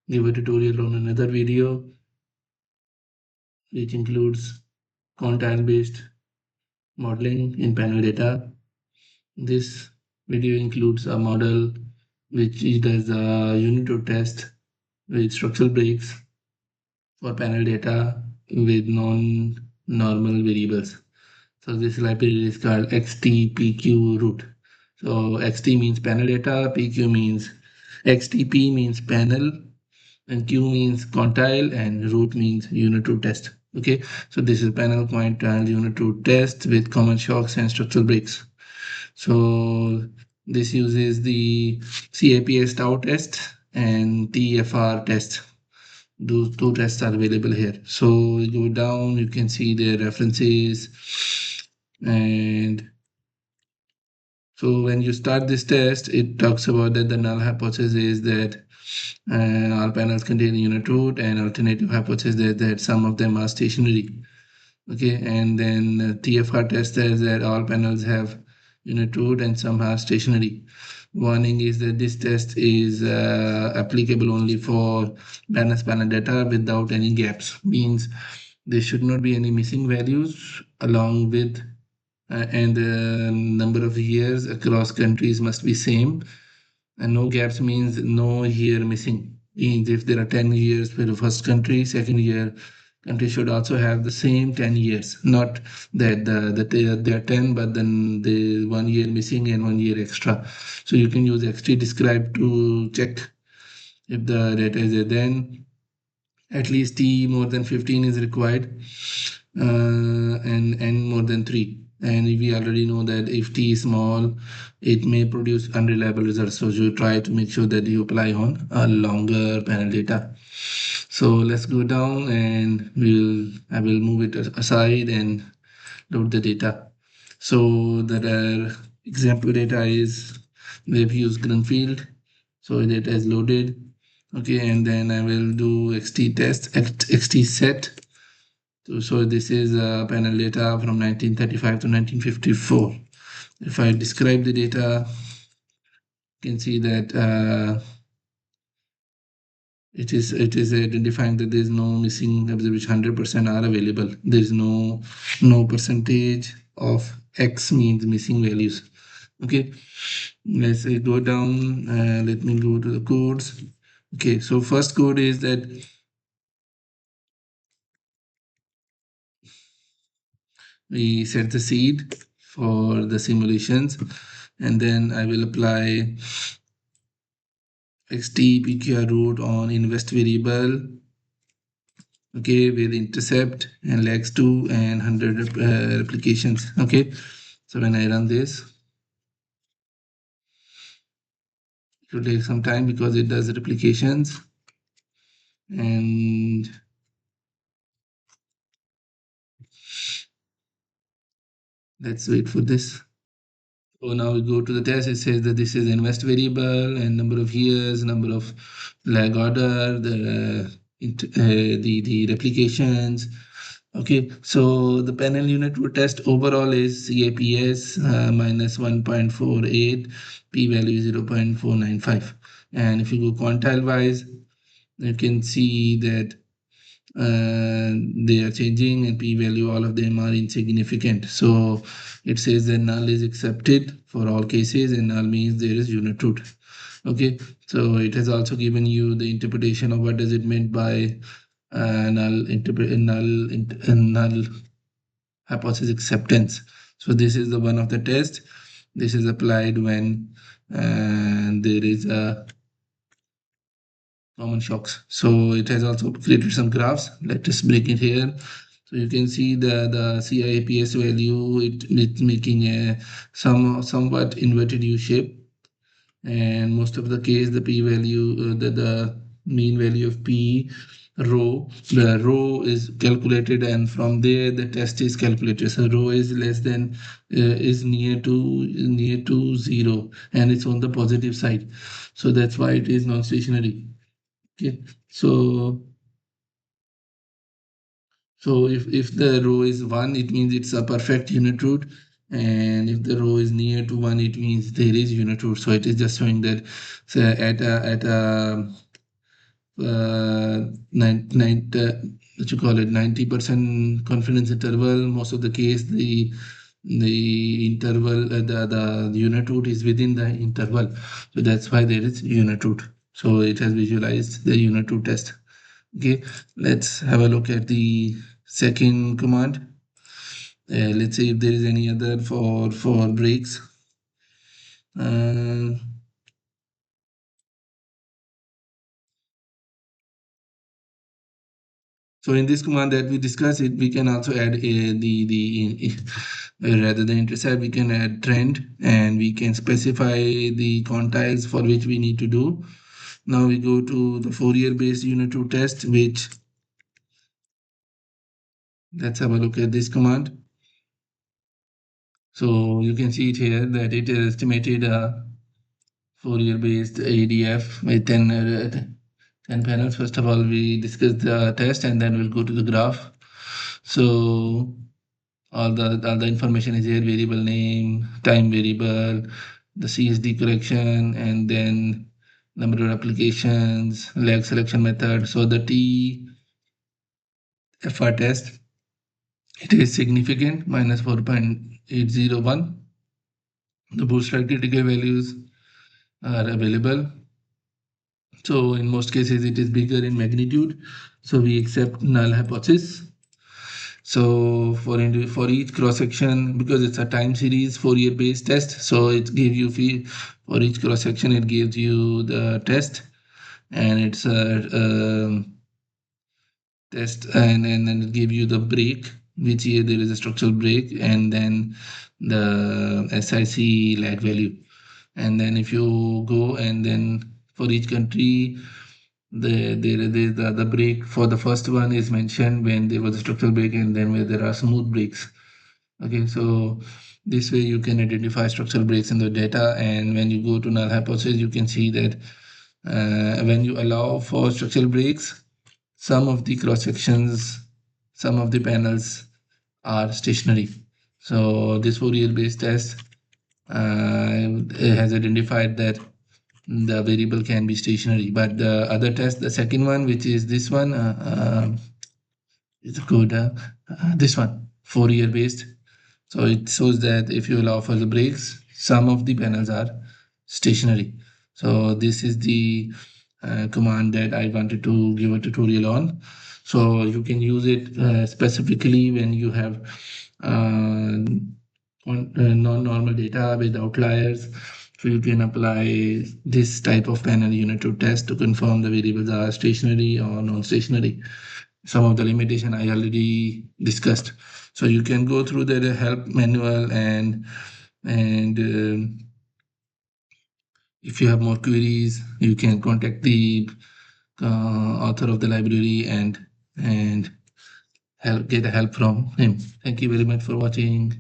give a tutorial on another video which includes Quantile-based modeling in panel data. This video includes a model which does a unit of test with structural breaks for panel data with non-normal variables. So this library is called XTPQROOT. So XT means panel data, PQ means XTP means panel, and Q means quantile, and root means unit root test. Okay, so this is panel quantile unit root test with common shocks and structural breaks. So this uses the CIPS tau test and TFR test. Those two tests are available here. So you go down, you can see the references, and so when you start this test, it talks about that the null hypothesis is that all panels contain unit root, and alternative hypothesis that some of them are stationary. Okay, and then TFR test says that all panels have unit root and some are stationary. Warning is that this test is applicable only for balanced panel data without any gaps. Means there should not be any missing values along with and the number of years across countries must be same, and no gaps means no year missing. Means if there are 10 years for the first country, second year country should also have the same 10 years, not that they are 10 but then the 1 year missing and 1 year extra. So you can use XT describe to check if the data is there. Then at least T more than 15 is required, and N more than 3. And we already know that if T is small, it may produce unreliable results. So you try to make sure that you apply on a longer panel data. So let's go down and I will move it aside and load the data. So there are example data is we've used Greenfield. So data is loaded. Okay, and then I will do XT test, XT set. So this is panel data from 1935 to 1954. If I describe the data, you can see that it is identifying that there is no missing observation. 100% are available. There is no percentage of X means missing values. Okay, let's go down. Let me go to the codes. Okay, so first code is that we set the seed for the simulations, and then I will apply XTPQROOT on invest variable, okay, with intercept and lags2 and 100 replications. Okay, so when I run this, it will take some time because it does replications, and let's wait for this. So now we go to the test. It says that this is invest variable and number of years, number of lag order, the replications. Okay, so the panel unit root test overall is CIPS minus 1.48, p-value 0.495. And if you go quantile wise, you can see that they are changing, and p-value, all of them are insignificant. So it says that null is accepted for all cases, and null means there is unit root. Okay, so it has also given you the interpretation of what does it meant by null hypothesis acceptance. So this is the one of the test. This is applied when there is a common shocks. So it has also created some graphs. Let us break it here. So you can see the CIPS value. It's making a somewhat inverted U shape, and most of the case the p value, the mean value of p rho, the rho is calculated, and from there the test is calculated. So rho is less than is near to 0, and it's on the positive side. So that's why it is non-stationary. Okay, so if the rho is 1, it means it's a perfect unit root, and if the rho is near to 1, it means there is unit root. So it is just showing that, so at a what you call it, 90% confidence interval. Most of the case, the interval, the unit root is within the interval. So that's why there is unit root. So it has visualized the unit root test. Okay, let's have a look at the second command. Let's see if there is any other for breaks. Uh, So in this command that we discussed, we can also add rather than intercept, we can add trend, and we can specify the quantiles for which we need to do. Now we go to the Fourier based unit 2 test, which let's have a look at this command. So you can see it here that it is estimated Fourier based ADF with 10 panels. First of all, we discuss the test and then we'll go to the graph. So all the information is here: variable name, time variable, the CSD correction, and then number of applications, lag selection method. So the TFR test, it is significant, minus 4.801. The bootstrap critical values are available. So in most cases, it is bigger in magnitude. So we accept null hypothesis. So for each cross section, because it's a time series Fourier based test, so it gives you for each cross section it gives you the test, and it's a test, and then it gives you the break, which here there is a structural break, and then the SIC lag value. And then if you go and then for each country, the break for the first one is mentioned when there was a structural break, and then where there are smooth breaks. Okay, so this way you can identify structural breaks in the data, and when you go to null hypothesis, you can see that when you allow for structural breaks, some of the cross sections, some of the panels are stationary. So this Fourier based test has identified that the variable can be stationary, but the other test, the second one, which is this one, is good. This one, Fourier based. So it shows that if you allow for the breaks, some of the panels are stationary. So this is the command that I wanted to give a tutorial on. So you can use it specifically when you have non-normal data with outliers. So you can apply this type of panel unit to test to confirm the variables are stationary or non-stationary. Some of the limitation I already discussed. So you can go through the help manual, and if you have more queries, you can contact the author of the library and get help from him. Thank you very much for watching.